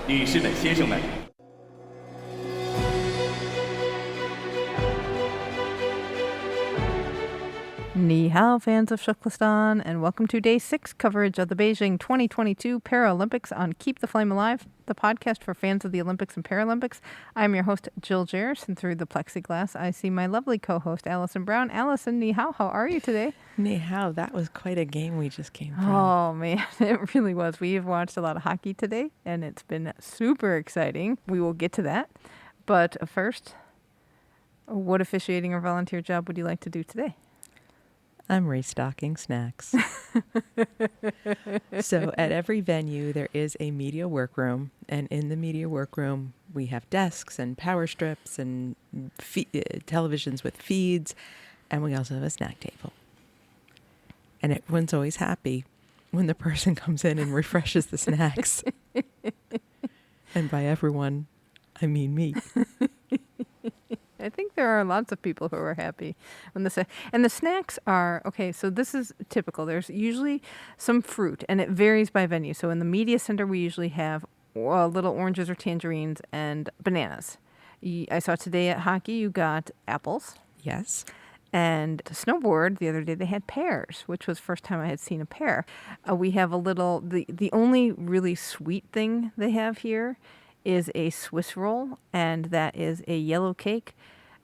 女士们、先生们。Ni hao, fans of Shuklistan, and welcome to Day 6 coverage of the Beijing 2022 Paralympics on Keep the Flame Alive, the podcast for fans of the Olympics and Paralympics. I'm your host, Jill Jarris, and through the plexiglass, I see my lovely co-host, Alison Brown. Alison, ni hao, how are you today? Ni hao, that was quite a game we just came from. Oh, man, it really was. We've watched a lot of hockey today, and it's been super exciting. We will get to that. But first, what officiating or volunteer job would you like to do today? I'm restocking snacks. So at every venue, there is a media workroom. And in the media workroom, we have desks and power strips and televisions with feeds. And we also have a snack table. And everyone's always happy when the person comes in and refreshes the snacks. And by everyone, I mean me. I think there are lots of people who are happy when and the snacks are okay. So this is typical. There's usually some fruit, and it varies by venue. So in the media center, we usually have little oranges or tangerines and bananas. I saw today at hockey, you got apples. Yes. And to snowboard, the other day they had pears, which was the first time I had seen a pear. We have the only really sweet thing they have here is a Swiss roll, and that is a yellow cake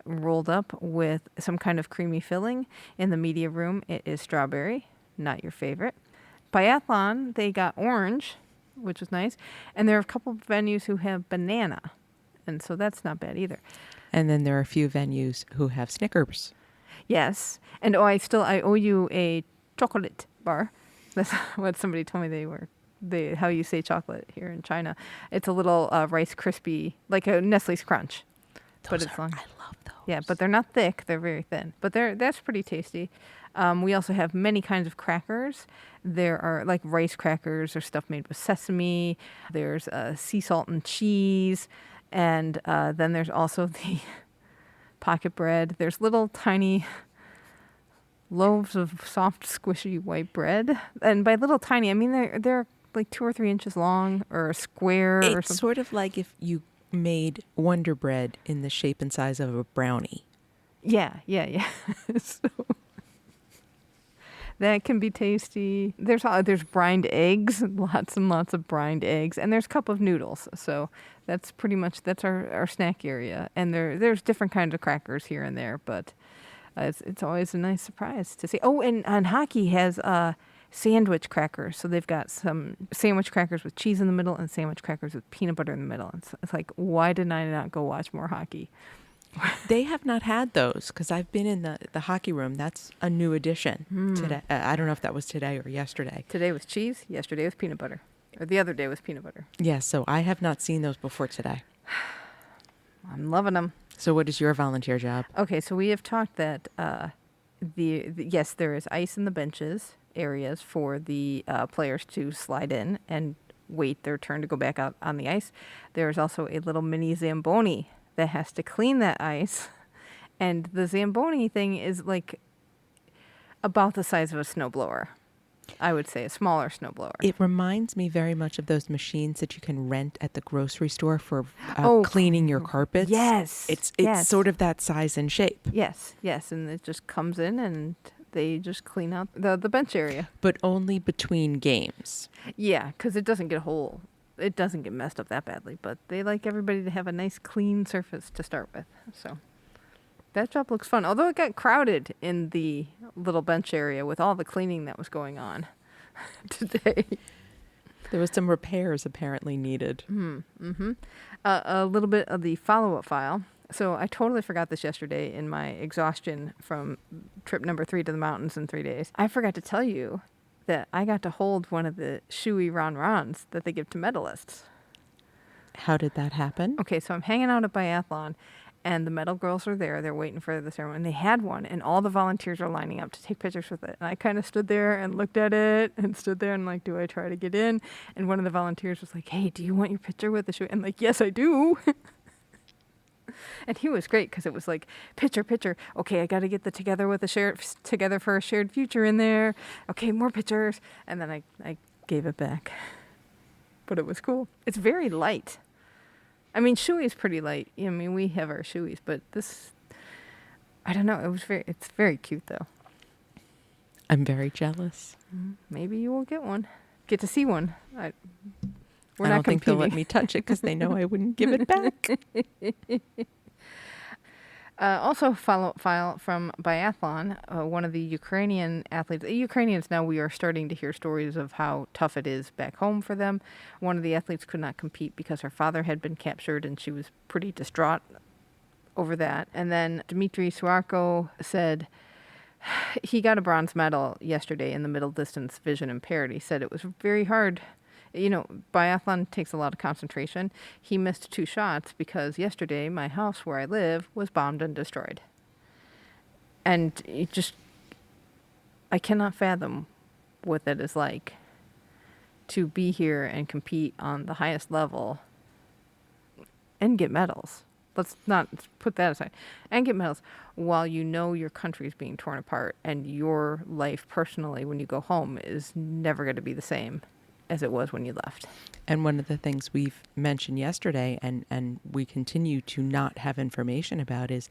rolled up with some kind of creamy filling. In the media room, it is strawberry, not your favorite. Biathlon, they got orange, which was nice, and there are a couple of venues who have banana, and so that's not bad either. And then there are a few venues who have Snickers. Yes, and I owe you a chocolate bar. That's what somebody told me they were. How you say chocolate here in China. It's a little Rice Krispie, like a Nestle's Crunch. But it's long. I love those. Yeah, but they're not thick. They're very thin. But that's pretty tasty. We also have many kinds of crackers. There are like rice crackers or stuff made with sesame. There's sea salt and cheese. And then there's also the pocket bread. There's little tiny loaves of soft, squishy white bread. And by little tiny, I mean they're like 2 or 3 inches long, or a square, or something. It's sort of like if you made Wonder Bread in the shape and size of a brownie. Yeah. So that can be tasty. There's brined eggs, lots and lots of brined eggs, and there's a cup of noodles. So that's pretty much our snack area. And there's different kinds of crackers here and there, but it's always a nice surprise to see. Oh, and hockey has sandwich crackers. So they've got some sandwich crackers with cheese in the middle and sandwich crackers with peanut butter in the middle. It's like, why did I not go watch more hockey? They have not had those because I've been in the hockey room. That's a new addition today. I don't know if that was today or yesterday. Today was cheese. Yesterday was peanut butter. Or the other day was peanut butter. Yes, so I have not seen those before today. I'm loving them. So what is your volunteer job? Okay, so we have talked that yes, there is ice in the benches areas for the players to slide in and wait their turn to go back out on the ice. There's also a little mini Zamboni that has to clean that ice. And the Zamboni thing is like about the size of a snowblower. I would say a smaller snowblower. It reminds me very much of those machines that you can rent at the grocery store for cleaning your carpets. Yes. It's yes. sort of that size and shape. Yes. And it just comes in and they just clean out the bench area. But only between games. Yeah, because it doesn't get it doesn't get messed up that badly. But they like everybody to have a nice clean surface to start with. So that job looks fun. Although it got crowded in the little bench area with all the cleaning that was going on today. There was some repairs apparently needed. A little bit of the follow-up file. So I totally forgot this yesterday in my exhaustion from trip number 3 to the mountains in 3 days. I forgot to tell you that I got to hold one of the Shoey Rhon Rhons that they give to medalists. How did that happen? Okay, so I'm hanging out at Biathlon, and the medal girls are there. They're waiting for the ceremony. And they had one, and all the volunteers are lining up to take pictures with it. And I kind of stood there and looked at it and stood there and like, do I try to get in? And one of the volunteers was like, hey, do you want your picture with the Shoey? And like, yes, I do. And he was great because it was like, picture. Okay, I got to get the together for a shared future in there. Okay, more pictures. And then I gave it back. but it was cool. It's very light. I mean, Shoey is pretty light. I mean, we have our Shoeys, but this, I don't know. It's very cute though. I'm very jealous. Maybe you will get one. Get to see one. We're I not don't think they'll let competing. me touch it because they know I wouldn't give it back. Also, file from biathlon. One of the Ukrainian athletes. Ukrainians now, we are starting to hear stories of how tough it is back home for them. One of the athletes could not compete because her father had been captured, and she was pretty distraught over that. And then Dmitry Suarko said he got a bronze medal yesterday in the middle distance vision impaired. He said it was very hard. You know, biathlon takes a lot of concentration. He missed 2 shots because yesterday my house where I live was bombed and destroyed. And I cannot fathom what that is like to be here and compete on the highest level and get medals. Let's not put that aside. And get medals while you know your country is being torn apart and your life personally when you go home is never going to be the same as it was when you left. And one of the things we've mentioned yesterday and we continue to not have information about is,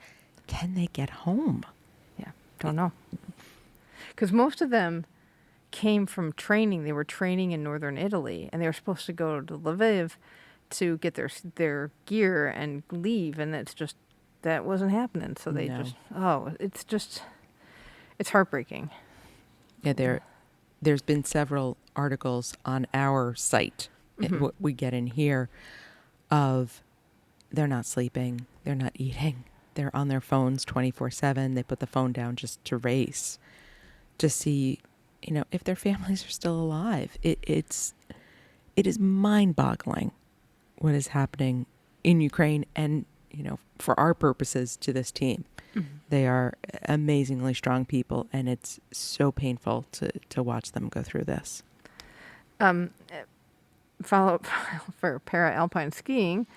can they get home? Yeah, don't know. Because most of them came from training. They were training in northern Italy, and they were supposed to go to Lviv to get their gear and leave, and that wasn't happening. So they it's heartbreaking. Yeah, there's been several articles on our site, what we get in here, of they're not sleeping, they're not eating, they're on their phones 24/7. They put the phone down just to race, to see, if their families are still alive. It is mind-boggling what is happening in Ukraine and, for our purposes to this team. They are amazingly strong people, and it's so painful to watch them go through this. Follow-up for Alpine skiing.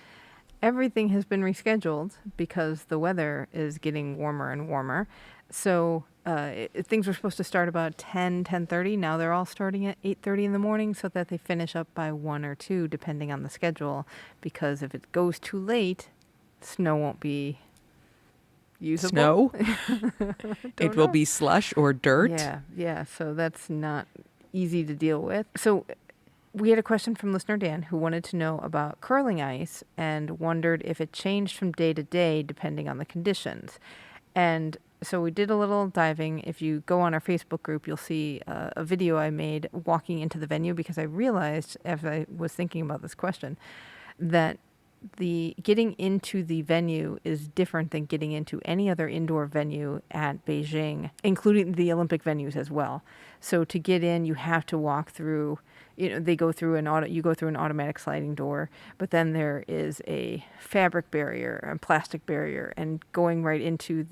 Everything has been rescheduled because the weather is getting warmer and warmer. So things were supposed to start about 10:30. Now they're all starting at 8:30 in the morning so that they finish up by 1 or 2, depending on the schedule. Because if it goes too late, snow won't be usable. Snow? It will be slush or dirt? Yeah. So that's not easy to deal with. So we had a question from listener Dan who wanted to know about curling ice and wondered if it changed from day to day depending on the conditions. And so we did a little diving. If you go on our Facebook group, you'll see a video I made walking into the venue, because I realized as I was thinking about this question that the getting into the venue is different than getting into any other indoor venue at Beijing, including the Olympic venues as well. So to get in, you have to walk through, they go through you go through an automatic sliding door, but then there is a fabric barrier, a plastic barrier, and going right into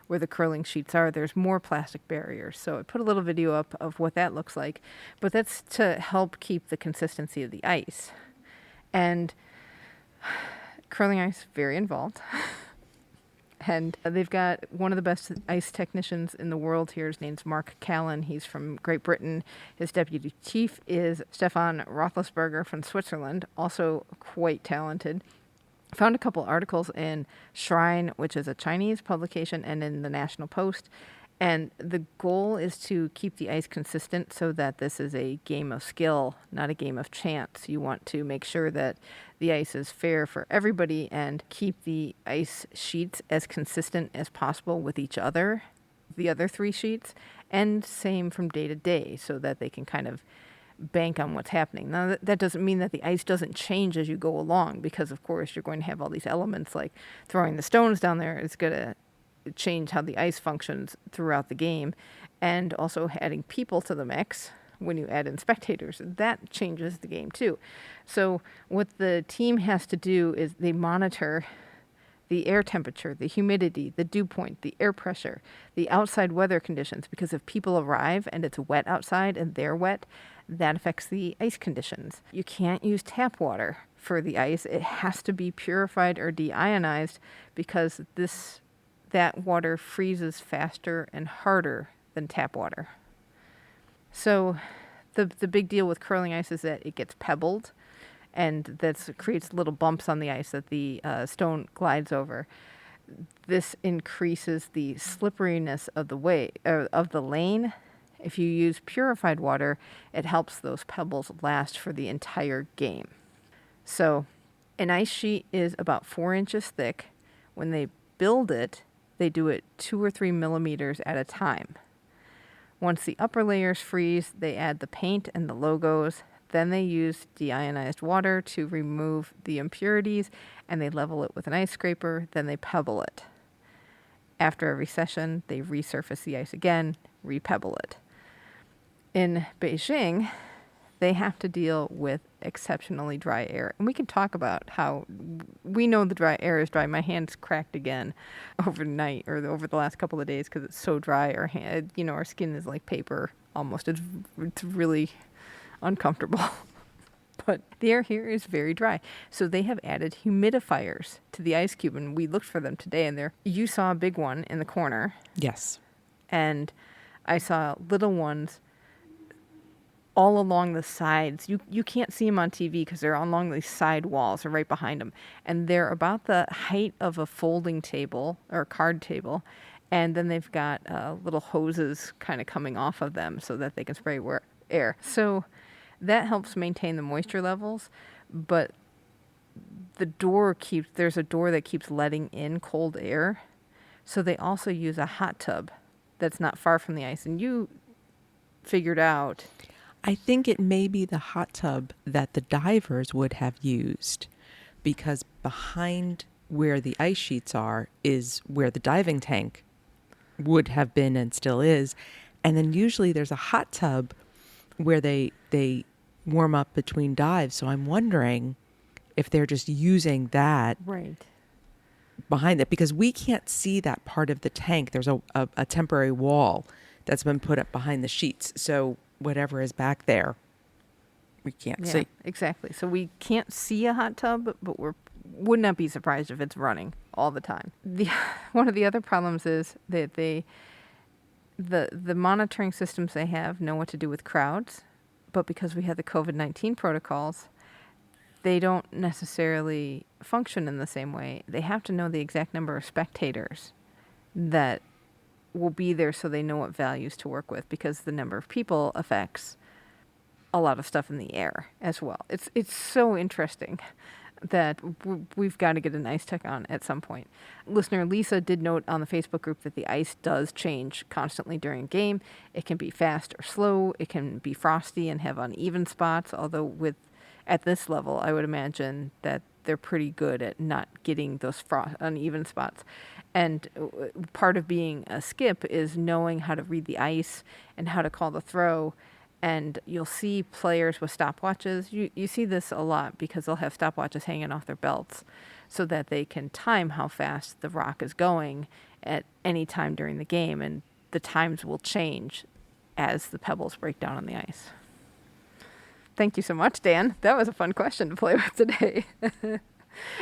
where the curling sheets are, there's more plastic barriers. So I put a little video up of what that looks like, but that's to help keep the consistency of the ice. And curling ice, very involved. And they've got one of the best ice technicians in the world here. His name's Mark Callan. He's from Great Britain. His deputy chief is Stefan Roethlisberger from Switzerland, also quite talented. Found a couple articles in Shrine, which is a Chinese publication, and in the National Post. And the goal is to keep the ice consistent so that this is a game of skill, not a game of chance. You want to make sure that the ice is fair for everybody and keep the ice sheets as consistent as possible with each other, the other 3 sheets, and same from day to day so that they can kind of bank on what's happening. Now, that doesn't mean that the ice doesn't change as you go along, because, of course, you're going to have all these elements like throwing the stones down there is going to change how the ice functions throughout the game, and also adding people to the mix. When you add in spectators, that changes the game too. So what the team has to do is they monitor the air temperature, the humidity, the dew point, the air pressure, the outside weather conditions, because if people arrive and it's wet outside and they're wet, that affects the ice conditions. You can't use tap water for the ice. It has to be purified or deionized, because that water freezes faster and harder than tap water. So the big deal with curling ice is that it gets pebbled, and that creates little bumps on the ice that the stone glides over. This increases the slipperiness of the lane. If you use purified water, it helps those pebbles last for the entire game. So an ice sheet is about 4 inches thick. When they build it, they do it 2 or 3 millimeters at a time. Once the upper layers freeze, they add the paint and the logos. Then they use deionized water to remove the impurities, and they level it with an ice scraper. Then they pebble it. After every session, they resurface the ice again, repebble it. In Beijing, they have to deal with exceptionally dry air. And we can talk about how we know the dry air is dry. My hand's cracked again overnight or over the last couple of days because it's so dry. Our skin is like paper almost. It's really uncomfortable. But the air here is very dry. So they have added humidifiers to the ice cube, and we looked for them today, and you saw a big one in the corner. Yes. And I saw little ones all along the sides. You can't see them on TV because they're along these side walls or right behind them. And they're about the height of a folding table or card table. And then they've got little hoses kind of coming off of them so that they can spray air. So that helps maintain the moisture levels. But there's a door that keeps letting in cold air. So they also use a hot tub that's not far from the ice. And you figured out... I think it may be the hot tub that the divers would have used, because behind where the ice sheets are is where the diving tank would have been and still is. And then usually there's a hot tub where they warm up between dives. So I'm wondering if they're just using that right behind it, because we can't see that part of the tank. There's a temporary wall that's been put up behind the sheets. So whatever is back there, we can't see. Exactly. So we can't see a hot tub, but would not be surprised if it's running all the time. One of the other problems is that the monitoring systems they have know what to do with crowds, but because we have the COVID-19 protocols, they don't necessarily function in the same way. They have to know the exact number of spectators that will be there so they know what values to work with, because the number of people affects a lot of stuff in the air as well. It's so interesting that we've got to get an ice tech on at some point. Listener Lisa did note on the Facebook group that the ice does change constantly during a game. It can be fast or slow. It can be frosty and have uneven spots, although at this level, I would imagine that they're pretty good at not getting those uneven spots. And part of being a skip is knowing how to read the ice and how to call the throw. And you'll see players with stopwatches. You see this a lot because they'll have stopwatches hanging off their belts so that they can time how fast the rock is going at any time during the game. And the times will change as the pebbles break down on the ice. Thank you so much, Dan. That was a fun question to play with today.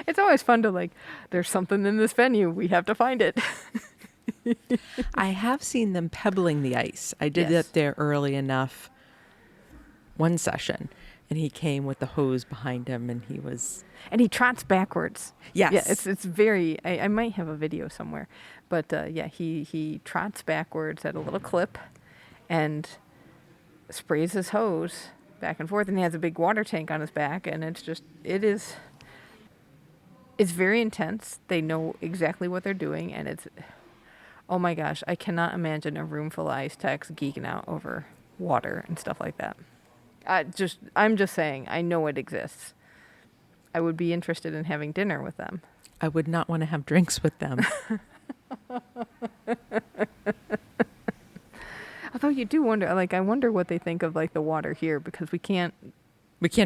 It's always fun to there's something in this venue. We have to find it. I have seen them pebbling the ice. I did that there early enough one session, and he came with the hose behind him, and he trots backwards. Yes. Yeah, it's very, I might have a video somewhere, but he trots backwards at a little clip and sprays his hose back and forth, and he has a big water tank on his back, and it's very intense. They know exactly what they're doing, and oh my gosh, I cannot imagine a room full of ice techs geeking out over water and stuff like that. I'm just saying, I know it exists. I would be interested in having dinner with them. I would not want to have drinks with them. Although you do wonder, I wonder what they think of the water here, because we can't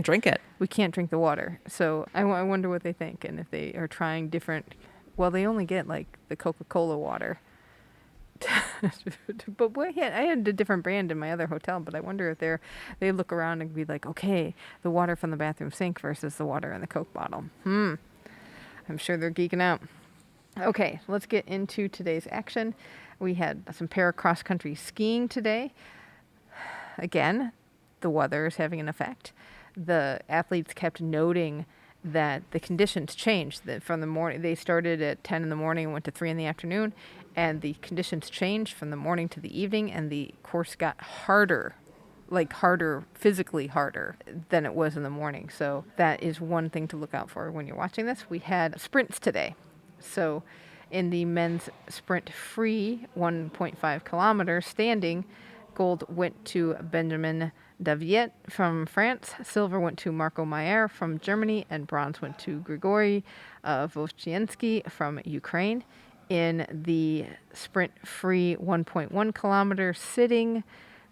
drink it. We can't drink the water. So I wonder what they think, and if they are trying different. Well, they only get the Coca-Cola water. But I had a different brand in my other hotel, but I wonder if they look around and be like, okay, the water from the bathroom sink versus the water in the Coke bottle. I'm sure they're geeking out. Okay, let's get into today's action. We had some para-cross-country skiing today. Again, the weather is having an effect. the athletes kept noting that the conditions changed. That from the morning, they started at 10 in the morning and went to 3 in the afternoon, and the conditions changed from the morning to the evening, and the course got harder, like harder, physically harder than it was in the morning. So that is one thing to look out for when you're watching this. We had sprints today. So in the men's sprint free 1.5 kilometer standing, gold went to Benjamin Daviet from France, silver went to Marco Mayer from Germany, and bronze went to Grigory Vovchinsky from Ukraine. In the sprint free 1.1 kilometer sitting,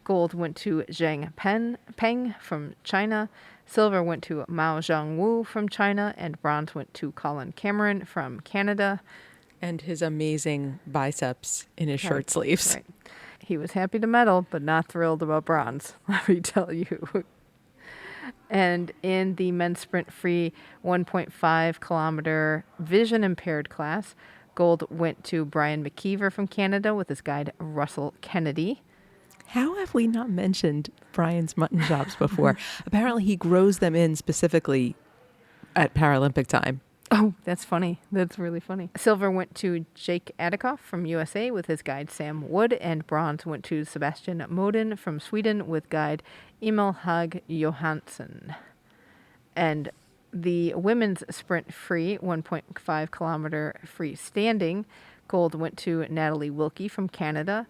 gold went to Zhang Peng from China, silver went to Mao Zhangwu from China, and bronze went to Colin Cameron from Canada. And his amazing biceps in his shirt sleeves. Right. He was happy to medal, but not thrilled about bronze, let me tell you. And in the men's sprint free 1.5 kilometer vision impaired class, gold went to Brian McKeever from Canada with his guide Russell Kennedy. How have we not mentioned Brian's mutton chops before? Apparently he grows them in specifically at Paralympic time. Oh, that's funny. That's really funny. Silver went to Jake Adikoff from USA with his guide Sam Wood, and bronze went to Sebastian Moden from Sweden with guide Emil Hag Johansson. And the women's sprint free 1.5 kilometer free standing, gold went to Natalie Wilkie from Canada,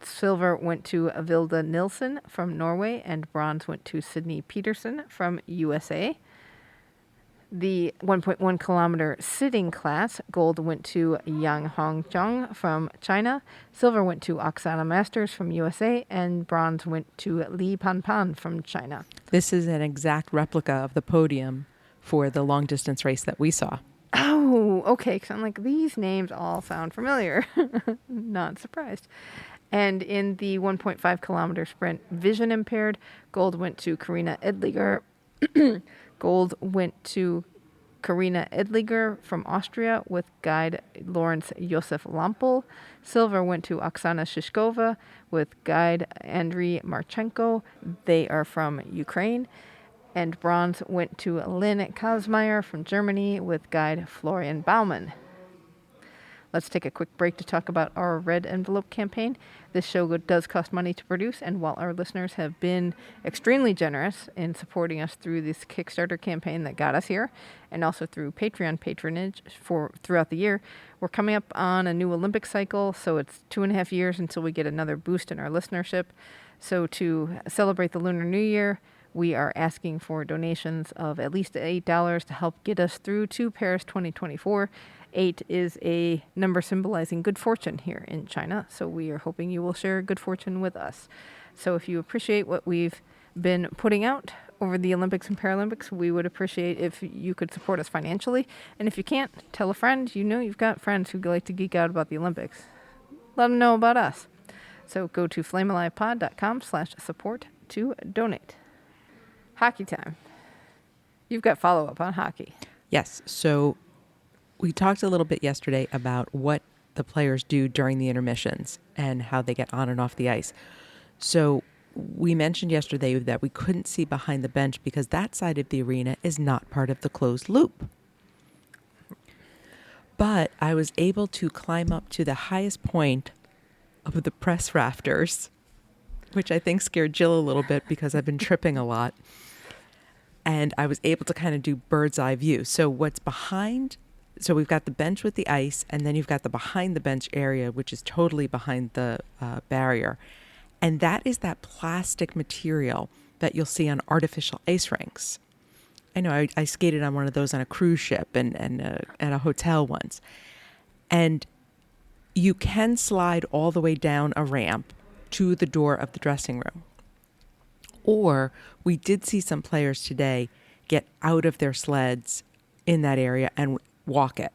silver went to Vilda Nilsson from Norway, and bronze went to Sydney Peterson from USA. The 1.1 kilometer sitting class, gold went to Yang Hongchong from China, silver went to Oksana Masters from USA, and bronze went to Li Panpan from China. This is an exact replica of the podium for the long distance race that we saw. Oh, okay. Because I'm like, these names all sound familiar. Not surprised. And in the 1.5 kilometer sprint vision impaired, gold went to Karina Edliger. Gold went to Karina Edliger from Austria with guide Lawrence Josef Lampel. Silver went to Oksana Shishkova with guide Andriy Marchenko. They are from Ukraine. And bronze went to Lynn Kazmaier from Germany with guide Florian Baumann. Let's take a quick break to talk about our Red Envelope campaign. This show does cost money to produce, and while our listeners have been extremely generous in supporting us through this Kickstarter campaign that got us here, and also through Patreon patronage throughout the year, we're coming up on a new Olympic cycle, so it's 2.5 years until we get another boost in our listenership. So to celebrate the Lunar New Year, we are asking for donations of at least $8 to help get us through to Paris 2024. 8 is a number symbolizing good fortune here in China, so we are hoping you will share good fortune with us. So if you appreciate what we've been putting out over the Olympics and Paralympics, we would appreciate if you could support us financially. And if you can't, tell a friend. You know you've got friends who like to geek out about the Olympics. Let them know about us. So go to flamealivepod.com/support to donate. Hockey time. You've got follow-up on hockey. Yes, so we talked a little bit yesterday about what the players do during the intermissions and how they get on and off the ice. So we mentioned yesterday that we couldn't see behind the bench because that side of the arena is not part of the closed loop. But I was able to climb up to the highest point of the press rafters, which I think scared Jill a little bit because I've been tripping a lot. And I was able to kind of do bird's eye view. So what's behind... So we've got the bench with the ice, and then you've got the behind the bench area, which is totally behind the barrier. And that is that plastic material that you'll see on artificial ice rinks. I know I skated on one of those on a cruise ship and at a hotel once. And you can slide all the way down a ramp to the door of the dressing room. Or we did see some players today get out of their sleds in that area and walk it.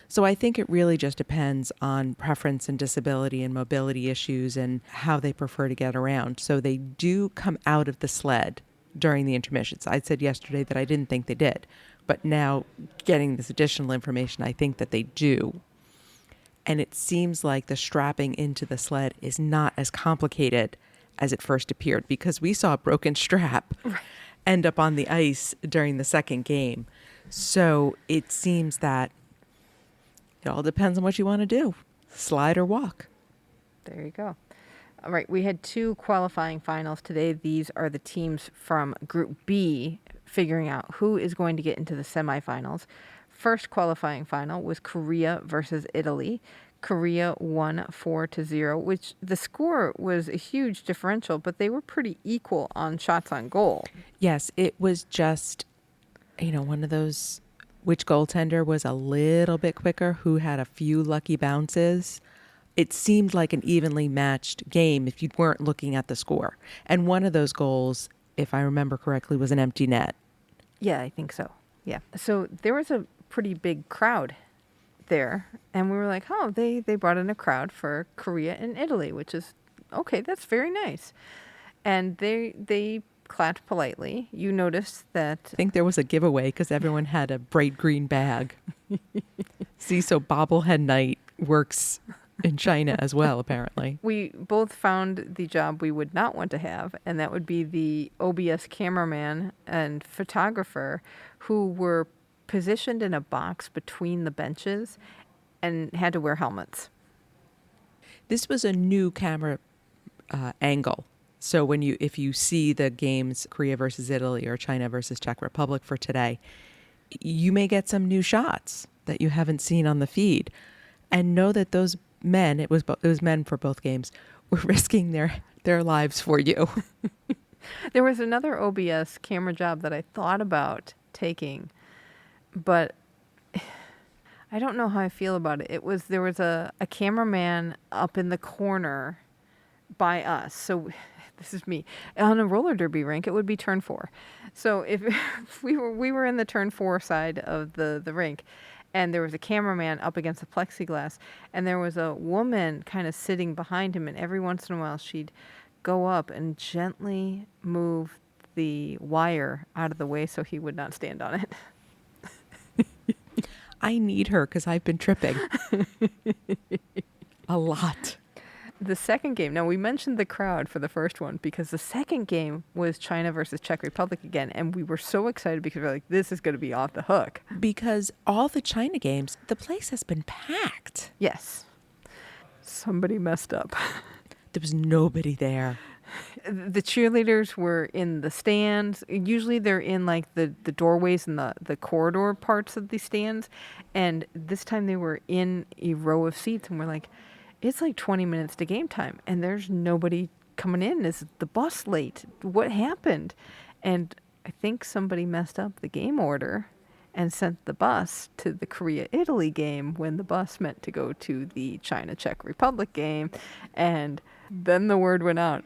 So I think it really just depends on preference and disability and mobility issues and how they prefer to get around. So they do come out of the sled during the intermissions. I said yesterday that I didn't think they did, but now getting this additional information, I think that they do. And it seems like the strapping into the sled is not as complicated as it first appeared because we saw a broken strap. Right. end up on the ice during the second game. So it seems that it all depends on what you want to do, slide or walk. There you go. All right, we had 2 qualifying finals today. These are the teams from Group B figuring out who is going to get into the semifinals. First qualifying final was Korea versus Italy. Korea won 4-0, which the score was a huge differential, but they were pretty equal on shots on goal. Yes, it was just, one of those, which goaltender was a little bit quicker, who had a few lucky bounces. It seemed like an evenly matched game if you weren't looking at the score. And one of those goals, if I remember correctly, was an empty net. Yeah, I think so. Yeah. So there was a pretty big crowd there. And we were like, oh, they brought in a crowd for Korea and Italy, which is, okay, that's very nice. And they clapped politely. You noticed that... I think there was a giveaway because everyone had a bright green bag. See, so bobblehead night works in China as well, apparently. We both found the job we would not want to have, and that would be the OBS cameraman and photographer who were positioned in a box between the benches and had to wear helmets. This was a new camera angle. So if you see the games Korea versus Italy or China versus Czech Republic for today, you may get some new shots that you haven't seen on the feed, and know that those men, it was men for both games, were risking their lives for you. There was another OBS camera job that I thought about taking, but I don't know how I feel about it. There was a cameraman up in the corner by us. So this is me. On a roller derby rink, it would be turn 4. So if we were in the turn 4 side of the rink, and there was a cameraman up against the plexiglass, and there was a woman kind of sitting behind him, and every once in a while she'd go up and gently move the wire out of the way so he would not stand on it. I need her because I've been tripping a lot. The second game, now we mentioned the crowd for the first one because the second game was China versus Czech Republic again, and we were so excited because we were like, this is going to be off the hook. Because all the China games, the place has been packed. Yes. Somebody messed up. There was nobody there. The cheerleaders were in the stands. Usually they're in like the doorways and the corridor parts of the stands, and this time they were in a row of seats, and we're like, it's like 20 minutes to game time, and there's nobody coming in. Is the bus late? What happened? And I think somebody messed up the game order and sent the bus to the Korea-Italy game when the bus meant to go to the China-Czech Republic game. And then the word went out,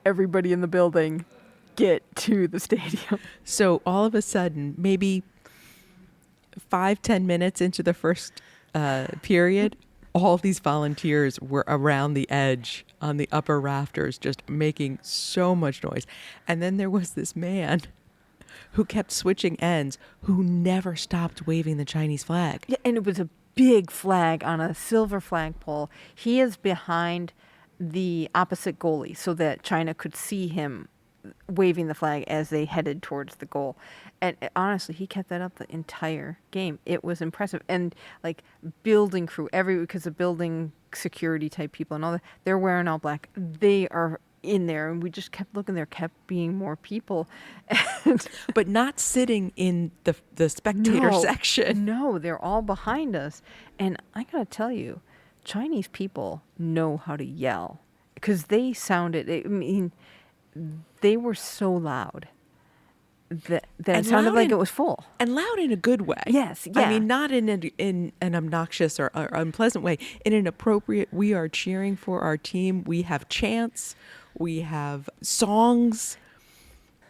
everybody in the building, get to the stadium. So all of a sudden, maybe 5-10 minutes into the first period, all of these volunteers were around the edge on the upper rafters, just making so much noise. And then there was this man who kept switching ends, who never stopped waving the Chinese flag. Yeah, and it was a big flag on a silver flagpole. He is behind the opposite goalie so that China could see him waving the flag as they headed towards the goal. And honestly, he kept that up the entire game. It was impressive. And like building crew, because the building security type people and all that, they're wearing all black. They are in there, and we just kept looking. There kept being more people. But not sitting in the spectator section. No, they're all behind us. And I gotta tell you, Chinese people know how to yell because they sounded, they were so loud that it sounded like it was full. And loud in a good way. Yes, yeah. I mean, not in an obnoxious or unpleasant way. In an appropriate, we are cheering for our team. We have chants. We have songs.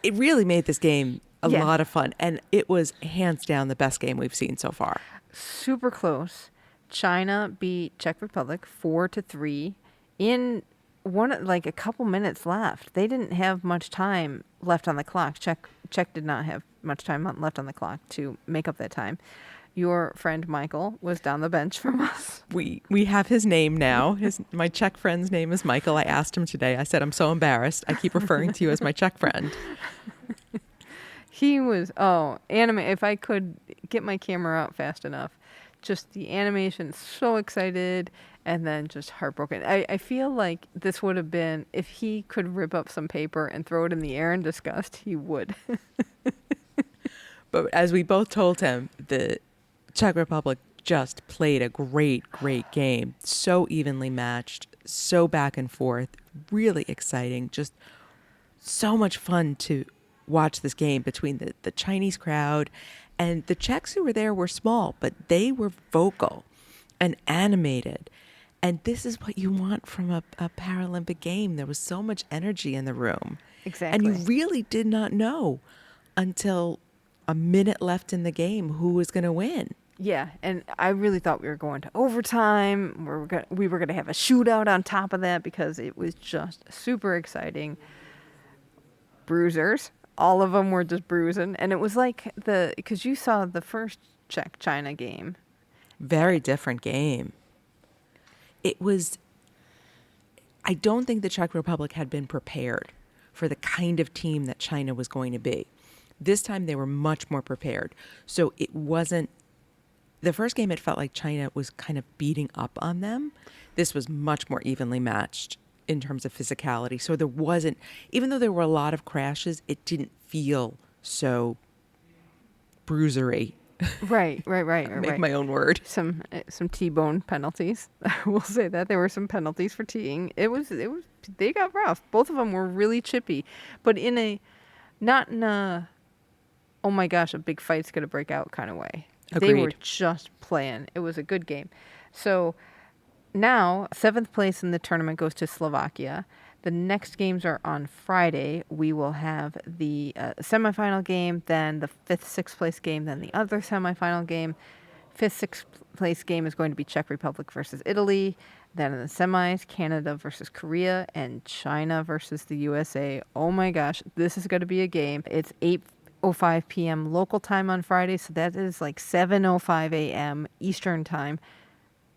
It really made this game a lot of fun. And it was hands down the best game we've seen so far. Super close. China beat Czech Republic 4-3 in a couple minutes left. They didn't have much time left on the clock. Czech did not have much time left on the clock to make up that time. Your friend Michael was down the bench from us. We have his name now. My Czech friend's name is Michael. I asked him today. I said, I'm so embarrassed. I keep referring to you as my Czech friend. He was, anime. If I could get my camera out fast enough, just the animation, so excited, and then just heartbroken. I feel like this would have been, if he could rip up some paper and throw it in the air in disgust, he would. But as we both told him, the Czech Republic just played a great, great game. So evenly matched, so back and forth, really exciting. Just so much fun to watch this game between the Chinese crowd and the Czechs who were there were small, but they were vocal and animated. And this is what you want from a Paralympic game. There was so much energy in the room. Exactly. And you really did not know until a minute left in the game who was going to win. Yeah, and I really thought we were going to overtime. We were gonna have a shootout on top of that because it was just super exciting. Bruisers, all of them were just bruising, and it was like because you saw the first Czech-China game. Very different game. It was, I don't think the Czech Republic had been prepared for the kind of team that China was going to be. This time they were much more prepared. So it wasn't, the first game it felt like China was kind of beating up on them. This was much more evenly matched in terms of physicality. So there wasn't, even though there were a lot of crashes, it didn't feel so bruisery. Right. Make my own word. Some T-bone penalties. We'll say that there were some penalties for teeing. It was they got rough. Both of them were really chippy, but not in a oh my gosh, a big fight's gonna break out kind of way. Agreed. They were just playing. It was a good game. So now 7th place in the tournament goes to Slovakia. The next games are on Friday. We will have the semifinal game, then the 5th, 6th place game, then the other semifinal game. 5th, 6th place game is going to be Czech Republic versus Italy. Then in the semis, Canada versus Korea and China versus the USA. Oh my gosh, this is going to be a game. It's 8:05 p.m. local time on Friday, so that is like 7:05 a.m. Eastern time.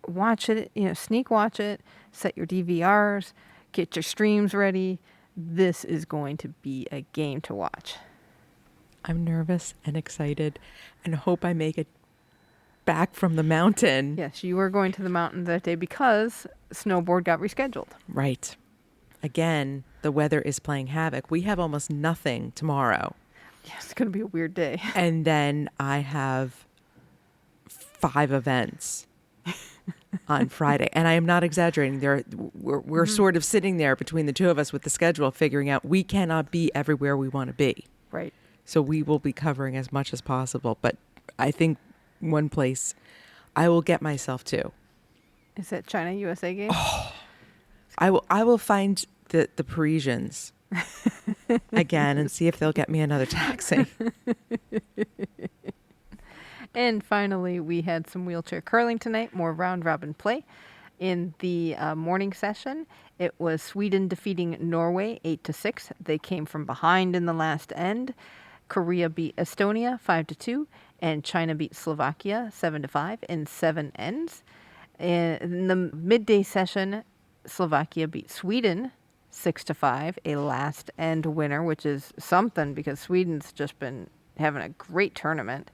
Watch it, sneak watch it, set your DVRs, get your streams ready. This is going to be a game to watch. I'm nervous and excited and hope I make it back from the mountain. Yes, you were going to the mountain that day because snowboard got rescheduled. Right. Again, the weather is playing havoc. We have almost nothing tomorrow. Yes, it's going to be a weird day. And then I have 5 events on Friday. And I am not exaggerating. We're sort of sitting there between the two of us with the schedule, figuring out we cannot be everywhere we want to be. Right. So we will be covering as much as possible. But I think one place I will get myself to. Is that China-USA game? Oh, I will find the Parisians again and see if they'll get me another taxi. And finally, we had some wheelchair curling tonight, more round-robin play. In the morning session, it was Sweden defeating Norway 8-6. They came from behind in the last end. Korea beat Estonia 5-2, and China beat Slovakia 7-5 in 7 ends. In the midday session, Slovakia beat Sweden 6-5, a last end winner, which is something because Sweden's just been having a great tournament.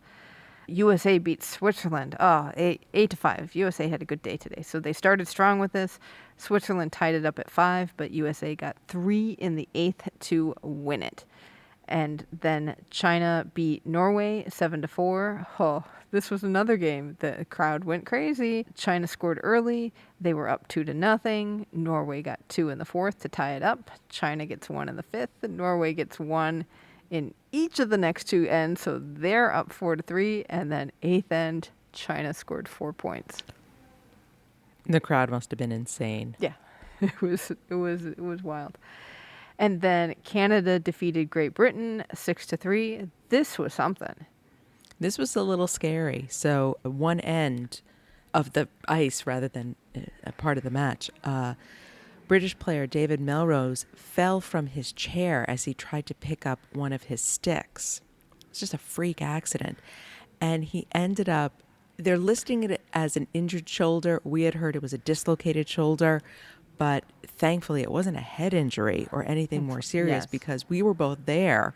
USA beat Switzerland 8-5. USA had a good day today, so they started strong with this. Switzerland tied it up at 5, but USA got 3 in the 8th to win it. And then China beat Norway 7-4. Oh, this was another game. The crowd went crazy. China scored early. They were up 2-0. Norway got 2 in the 4th to tie it up. China gets 1 in the 5th. Norway gets 1 in each of the next 2 ends, so they're up 4-3. And then 8th end, China scored 4 points. The crowd must have been insane. Yeah, it was wild. And then Canada defeated Great Britain 6-3. This was something. This was a little scary. So one end of the ice rather than a part of the match, British player David Melrose fell from his chair as he tried to pick up one of his sticks. It's just a freak accident. And he ended up, they're listing it as an injured shoulder. We had heard it was a dislocated shoulder. But thankfully, it wasn't a head injury or anything more serious because we were both there.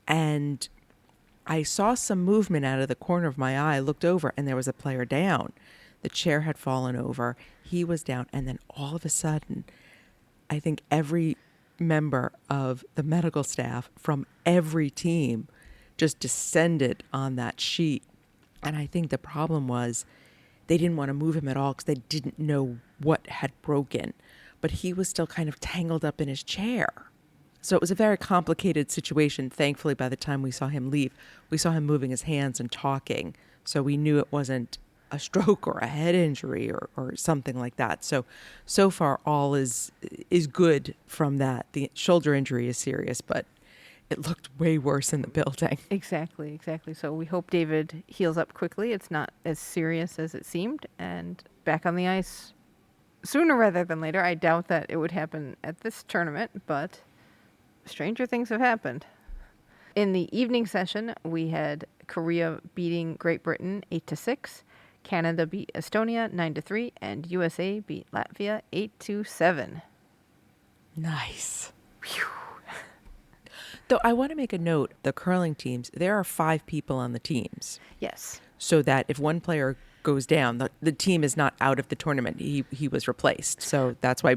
And I saw some movement out of the corner of my eye, looked over, and there was a player down. The chair had fallen over. He was down. And then all of a sudden, I think every member of the medical staff from every team just descended on that sheet. And I think the problem was they didn't want to move him at all because they didn't know what had broken. But he was still kind of tangled up in his chair. So it was a very complicated situation. Thankfully, by the time we saw him leave, we saw him moving his hands and talking. So we knew it wasn't a stroke or a head injury or something like that. So far, all is good from that. The shoulder injury is serious, but it looked way worse in the building. Exactly. So we hope David heals up quickly. It's not as serious as it seemed. And back on the ice sooner rather than later. I doubt that it would happen at this tournament, but stranger things have happened. In the evening session, we had Korea beating Great Britain 8-6, Canada beat Estonia 9-3, and USA beat Latvia 8-7. Nice. Whew. Though I want to make a note, the curling teams, there are 5 people on the teams. Yes. So that if one player goes down, the team is not out of the tournament. He was replaced. So that's why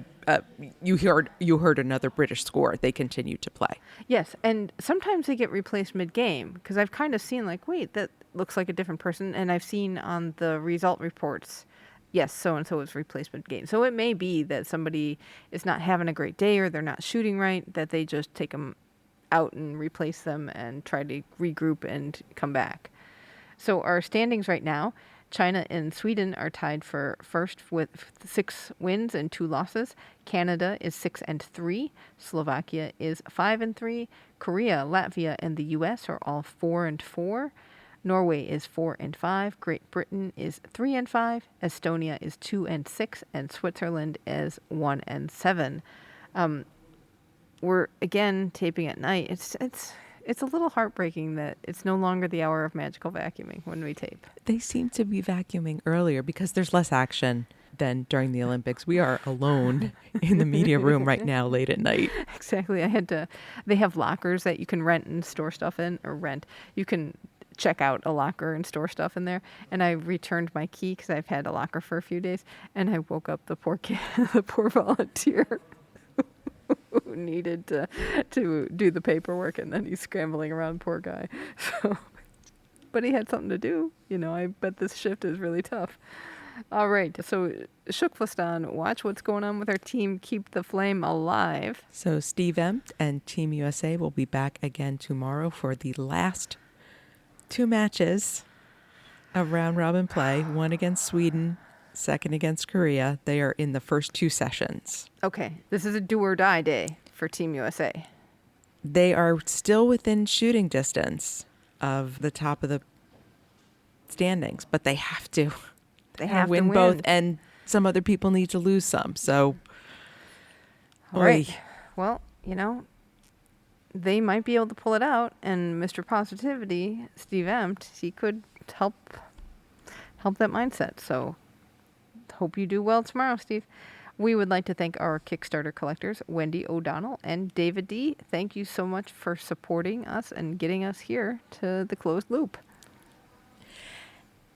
you heard another British score. They continue to play. Yes, and sometimes they get replaced mid-game because I've kind of seen like, wait, that looks like a different person. And I've seen on the result reports, yes, so-and-so was replaced mid-game. So it may be that somebody is not having a great day or they're not shooting right, that they just take them out and replace them and try to regroup and come back. So our standings right now, China and Sweden are tied for first with 6 wins and 2 losses. Canada is 6-3. Slovakia is 5-3. Korea, Latvia, and the U.S. are all 4-4. Norway is 4-5. Great Britain is 3-5. Estonia is 2-6, and Switzerland is 1-7. We're again taping at night. It's a little heartbreaking that it's no longer the hour of magical vacuuming when we tape. They seem to be vacuuming earlier because there's less action than during the Olympics. We are alone in the media room right now late at night. Exactly. They have lockers that you can rent and store stuff in, you can check out a locker and store stuff in there. And I returned my key because I've had a locker for a few days, and I woke up the poor kid, the poor volunteer who needed to do the paperwork, and then he's scrambling around, poor guy. So, but he had something to do. I bet this shift is really tough. All right, so Shukflastan, watch what's going on with our team. Keep the flame alive. So Steve Empt and Team USA will be back again tomorrow for the last 2 matches of round robin play. One against Sweden, second against Korea. They are in the first 2 sessions. Okay, this is a do or die day for Team USA. They are still within shooting distance of the top of the standings, but they have to. They have to win both, and some other people need to lose some. So, all right. Well, they might be able to pull it out, and Mr. Positivity, Steve Empt, he could help that mindset. So, hope you do well tomorrow, Steve. We would like to thank our Kickstarter collectors, Wendy O'Donnell and David D. Thank you so much for supporting us and getting us here to the closed loop.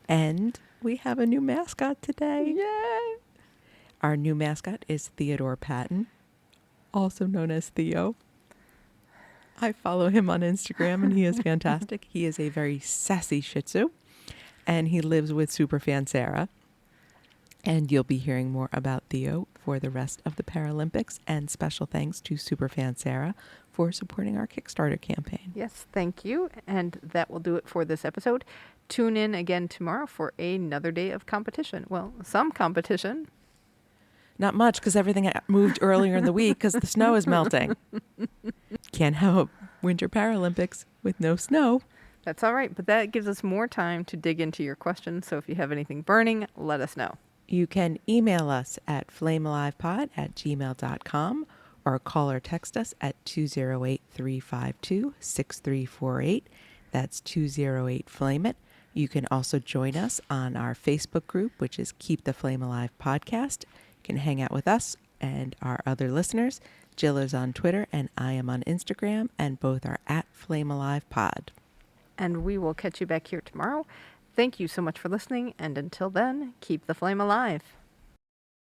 And we have a new mascot today. Yay! Our new mascot is Theodore Patton, also known as Theo. I follow him on Instagram, and he is fantastic. He is a very sassy Shih Tzu, and he lives with superfan Sarah. And you'll be hearing more about Theo for the rest of the Paralympics. And special thanks to superfan Sarah for supporting our Kickstarter campaign. Yes, thank you. And that will do it for this episode. Tune in again tomorrow for another day of competition. Well, some competition. Not much, because everything moved earlier in the week because the snow is melting. Can't have a Winter Paralympics with no snow. That's all right, but that gives us more time to dig into your questions. So if you have anything burning, let us know. You can email us at flamealivepod@gmail.com or call or text us at 208-352-6348. That's 208-FLAME-IT. You can also join us on our Facebook group, which is Keep the Flame Alive Podcast. You can hang out with us and our other listeners. Jill is on Twitter and I am on Instagram, and both are at Flame Alive Pod. And we will catch you back here tomorrow. Thank you so much for listening, and until then, keep the flame alive.